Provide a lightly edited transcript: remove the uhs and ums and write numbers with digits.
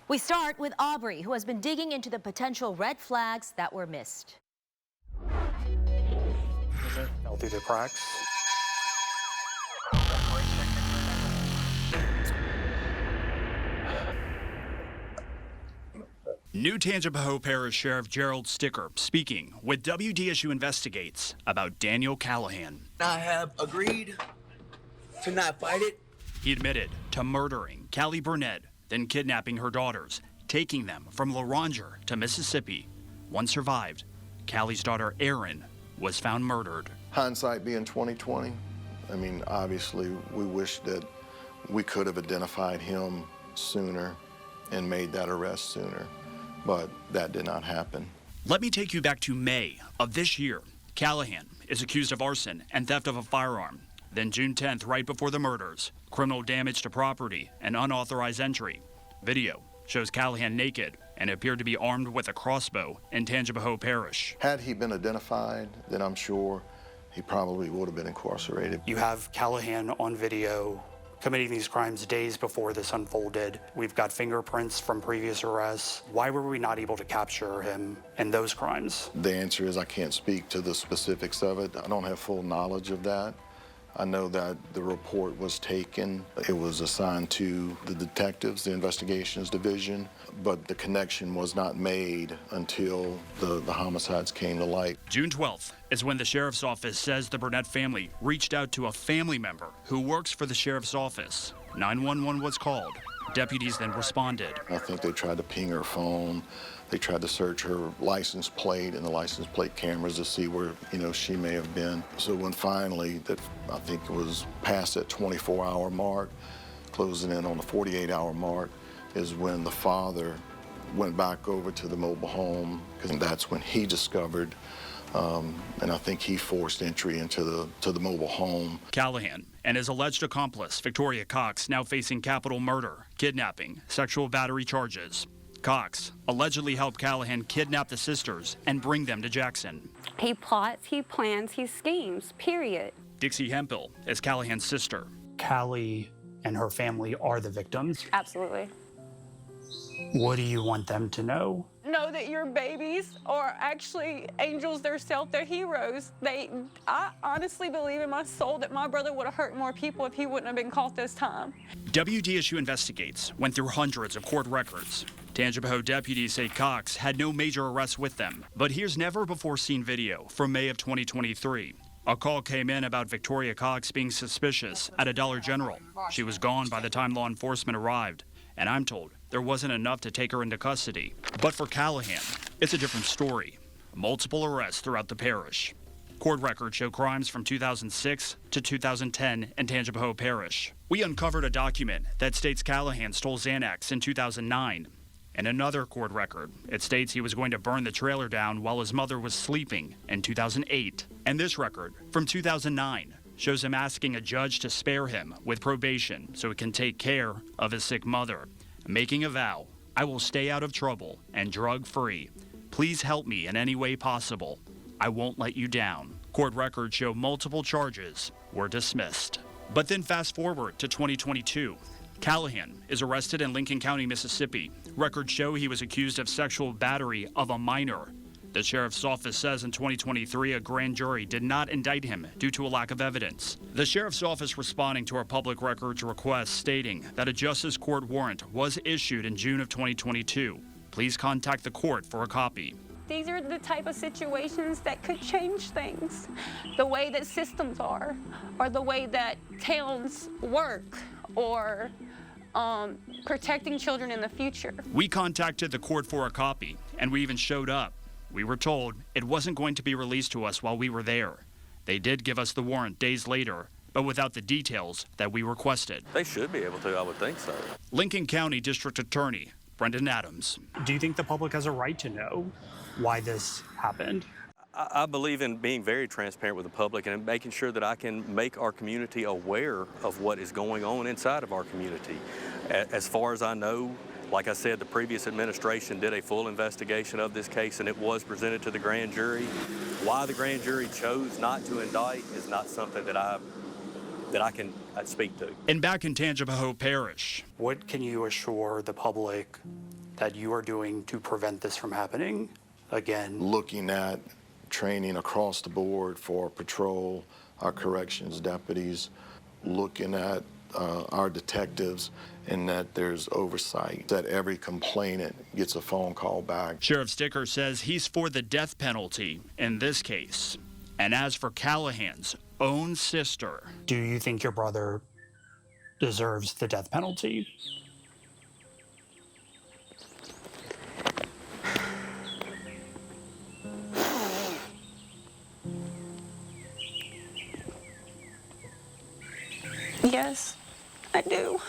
We start with Aubrey, who has been digging into the potential red flags that were missed. Fell through the cracks. New Tangipahoa Parish Sheriff Gerald Sticker speaking with WDSU Investigates about Daniel Callahan. I have agreed to not fight it. He admitted to murdering Callie Burnett, then kidnapping her daughters, taking them from Loranger to Mississippi. One survived. Callie's daughter, Erin, was found murdered. Hindsight being 20/20, I mean, obviously, we wish that we could have identified him sooner and made that arrest sooner, but that did not happen. Let me take you back to May of this year. Callahan is accused of arson and theft of a firearm. Then June 10th, right before the murders, criminal damage to property and unauthorized entry. Video shows Callahan naked and appeared to be armed with a crossbow in Tangipahoa Parish. Had he been identified, then I'm sure he probably would have been incarcerated. You have Callahan on video committing these crimes days before this unfolded. We've got fingerprints from previous arrests. Why were we not able to capture him in those crimes? The answer is I can't speak to the specifics of it. I don't have full knowledge of that. I know that the report was taken. It was assigned to the detectives, the investigations division, but the connection was not made until the homicides came to light. June 12th is when the sheriff's office says the Burnett family reached out to a family member who works for the sheriff's office. 911 was called. Deputies then responded. I think they tried to ping her phone. They tried to search her license plate and the license plate cameras to see where, she may have been. So when finally, I think it was past that 24-hour mark, closing in on the 48-hour mark, is when the father went back over to the mobile home, because that's when he discovered, and I think he forced entry into the mobile home. Callahan and his alleged accomplice, Victoria Cox, now facing capital murder, kidnapping, sexual battery charges. Cox allegedly helped Callahan kidnap the sisters and bring them to Jackson. He plots, he plans, he schemes, period. Dixie Hemphill is Callahan's sister. Callie and her family are the victims. Absolutely. What do you want them to know? Know that your babies are actually angels themselves, they're heroes. I honestly believe in my soul that my brother would have hurt more people if he wouldn't have been caught this time. WDSU Investigates went through hundreds of court records. Tangipahoa deputies say Cox had no major arrests with them, but here's never-before-seen video from May of 2023. A call came in about Victoria Cox being suspicious at a Dollar General. She was gone by the time law enforcement arrived, and I'm told there wasn't enough to take her into custody. But for Callahan, it's a different story. Multiple arrests throughout the parish. Court records show crimes from 2006 to 2010 in Tangipahoa Parish. We uncovered a document that states Callahan stole Xanax in 2009. In another court record, it states he was going to burn the trailer down while his mother was sleeping in 2008. And this record, from 2009, shows him asking a judge to spare him with probation so he can take care of his sick mother, making a vow, "I will stay out of trouble and drug-free. Please help me in any way possible. I won't let you down." Court records show multiple charges were dismissed. But then fast forward to 2022. Callahan is arrested in Lincoln County, Mississippi. Records show he was accused of sexual battery of a minor. The sheriff's office says in 2023 a grand jury did not indict him due to a lack of evidence. The sheriff's office responding to our public records request stating that a justice court warrant was issued in June of 2022. Please contact the court for a copy. These are the type of situations that could change things. The way that systems are, or the way that towns work, or protecting children in the future. We contacted the court for a copy, and we even showed up. We were told it wasn't going to be released to us while we were there. They did give us the warrant days later, but without the details that we requested. They should be able to, I would think so. Lincoln County District Attorney Brendan Adams. Do you think the public has a right to know why this happened? I believe in being very transparent with the public and making sure that I can make our community aware of what is going on inside of our community. As far as I know, like I said, the previous administration did a full investigation of this case and it was presented to the grand jury. Why the grand jury chose not to indict is not something that that I can speak to. And back in Tangipahoa Parish, What can you assure the public that you are doing to prevent this from happening again? Looking at training across the board for patrol, our corrections deputies, looking at our detectives, and that there's oversight, that every complainant gets a phone call back. Sheriff Sticker says he's for the death penalty in this case. And as for Callahan's own sister, Do you think your brother deserves the death penalty? Yes, I do.